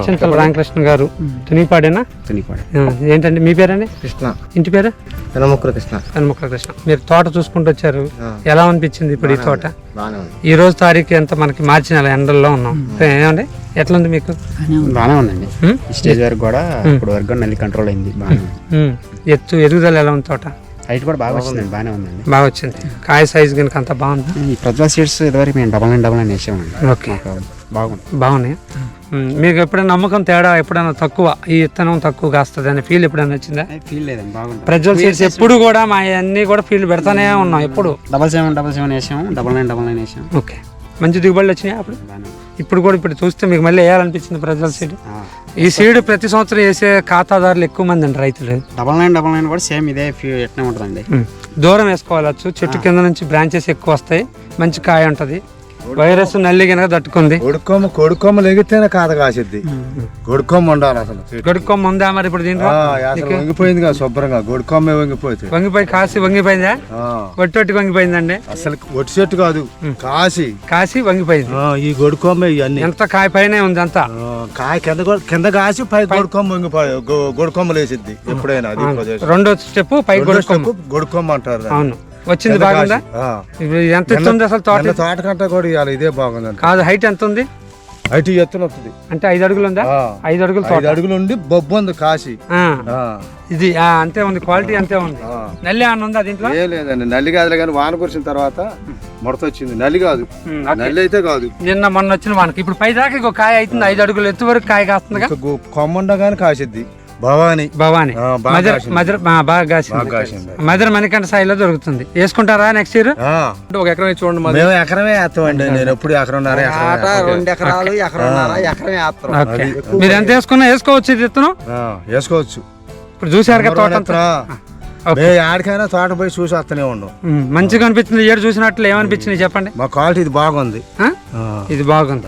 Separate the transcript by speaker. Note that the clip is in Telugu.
Speaker 1: చింతల రామకృష్ణ గారు తునిపాడేనా?
Speaker 2: తునిపాడు.
Speaker 1: ఏంటండి మీ పేరండి?
Speaker 3: కృష్ణ.
Speaker 1: ఇంటి పేరు?
Speaker 3: పెనముక్కల కృష్ణ.
Speaker 1: పెనముక్కల కృష్ణ. మీరు తోట చూసుకుంటూ వచ్చారు, ఎలా అనిపించింది ఇప్పుడు ఈ తోట?
Speaker 3: బాగానే ఉంది.
Speaker 1: ఈ రోజు తారీఖు ఎంత మనకి మార్చి నెల ఎండల్లో ఉన్నాం, ఏమండి ఎట్లా ఉంది మీకు?
Speaker 2: బాగానే ఉందండి. ఈ స్టేజ్ వరకు కూడా ఇప్పుడు వరకు నల్లి కంట్రోల్ అయింది. బాగానే ఉంది.
Speaker 1: ఎదుగుదల ఎలా ఉంది తోట?
Speaker 2: హైట్ కూడా బాగా వచ్చిందండి. బాగానే ఉందండి.
Speaker 1: బాగా వచ్చింది. కాయ సైజు కనుక అంత బాగుంది.
Speaker 2: ఈ ప్రజ్వల్ సీడ్స్ ఇదివరకు మేము డబల్ అని వేసామండి.
Speaker 1: ఓకే,
Speaker 2: బాగుంది.
Speaker 1: బాగున్నాయి. మీకు ఎప్పుడైనా నమ్మకం తేడా, ఎప్పుడైనా తక్కువ, ఈ విత్తనం తక్కువ కాస్తుంది అనే ఫీల్ ఎప్పుడైనా వచ్చిందా?
Speaker 2: ఫీల్ లేదండి, బాగుంది.
Speaker 1: ప్రజ్వల్ సీడ్స్ ఎప్పుడు కూడా మా అన్ని కూడా ఫీల్ పెడతానే ఉన్నాం ఎప్పుడు.
Speaker 2: 77 వేసాము, 99 వేసాము.
Speaker 1: ఓకే, మంచి దిగుబడులు వచ్చినాయి అప్పుడు. ఇప్పుడు కూడా ఇప్పుడు చూస్తే మీకు మళ్ళీ వేయాలనిపించింది ప్రజ్వల్ సీడ్. ఈ సీడ్ ప్రతి సంవత్సరం వేసే ఖాతాదారులు ఎక్కువ మంది అండి రైతులు.
Speaker 2: 99 కూడా సేమ్ ఇదే ఎట్లా ఉంటుందండి.
Speaker 1: దూరం వేసుకోవచ్చు, చెట్టు కింద నుంచి బ్రాంచెస్ ఎక్కువ వస్తాయి, మంచి కాయ ఉంటది. వైరస్ నల్లి కనుక తట్టుకుంది.
Speaker 3: కొడుకొమ్మ లెగితేనే కాత కాసిద్ది. గొడుకొమ్మ ఉండాలి అసలు.
Speaker 1: గొడుకొమ్మ ఉందా మరి ఇప్పుడు దీంట్లో?
Speaker 3: వంగిపోయింది కదా శుభ్రంగా, గొడుకొమ్మ వంగిపోయింది.
Speaker 1: వంగిపోయి కాసి వంగిపోయిందా? ఒట్టి వంగిపోయిందండి.
Speaker 3: అసలు ఒట్టి చెట్టు కాదు, కాసి
Speaker 1: వంగిపోయింది.
Speaker 3: ఈ గొడుకొమ్మ ఇవన్నీ
Speaker 1: ఎంత కాయ పైన ఉంది అంతా.
Speaker 3: కాయ కింద కాసి పై గొడుకొమ్మ వంగిపోయి గొడుకొమ్మ లేసిద్ది ఎప్పుడైనా.
Speaker 1: రెండో స్టెప్ పై
Speaker 3: గొడుకొమ్మ అంటారు.
Speaker 1: అవును, వచ్చింది. బాగుందా? ఎంత ఎత్తుంది అసలు తోట?
Speaker 3: తోట కంట కూడా ఇవ్వాలి, ఇదే బాగుంది.
Speaker 1: కాదు, హైట్ ఎంత ఉంది?
Speaker 3: హైట్ ఎత్తున వస్తుంది.
Speaker 1: అంటే 5 అడుగులు ఉందా? 5 అడుగులు
Speaker 3: 5 అడుగులు ఉండి బొబ్బు ఉంది కాసి.
Speaker 1: ఇది అంతే ఉంది, క్వాలిటీ అంతే ఉంది. నల్లి అన్న ఉందా దీంట్లో?
Speaker 3: ఏ లేదండి, నల్లి కాదులే కానీ వాన కురిసిన తర్వాత ముడత వచ్చింది. నల్లి కాదు, నల్లి అయితే కాదు.
Speaker 1: నిన్న మొన్న వచ్చిన వానకి ఇప్పుడు పై దాకా ఇంకో కాయ అవుతుంది. 5 అడుగులు ఎత్తు వరకు కాయ కాస్తుంది.
Speaker 3: కొమ్మండగానే కాసిద్ది. భవాని
Speaker 1: బాగా కాసింది. మదర్ మణికంఠ సాయిలో దొరుకుతుంది. వేసుకుంటారా నెక్స్ట్ ఇయర్? ఒక ఎకరం చూడండి.
Speaker 3: మేము ఎకరమే వేస్తామండి. నేను ఎప్పుడు ఎకరంన్నర,
Speaker 2: 2 ఎకరాలు, ఎకరమే వేస్తాం.
Speaker 1: మీరు ఎంత వేసుకున్నా వేసుకోవచ్చు. ఇది ఎత్తును
Speaker 3: వేసుకోవచ్చు.
Speaker 1: ఇప్పుడు చూసారు కదా తోట అంతా.
Speaker 3: ఆడికైనా తోట పోయి చూసి వస్తూనే ఉన్నాం.
Speaker 1: మంచిగా అనిపించింది. ఏడు చూసినట్లు ఏమనిపించింది చెప్పండి.
Speaker 3: మా క్వాలిటీ ఇది బాగుంది.
Speaker 1: ఇది బాగుంది.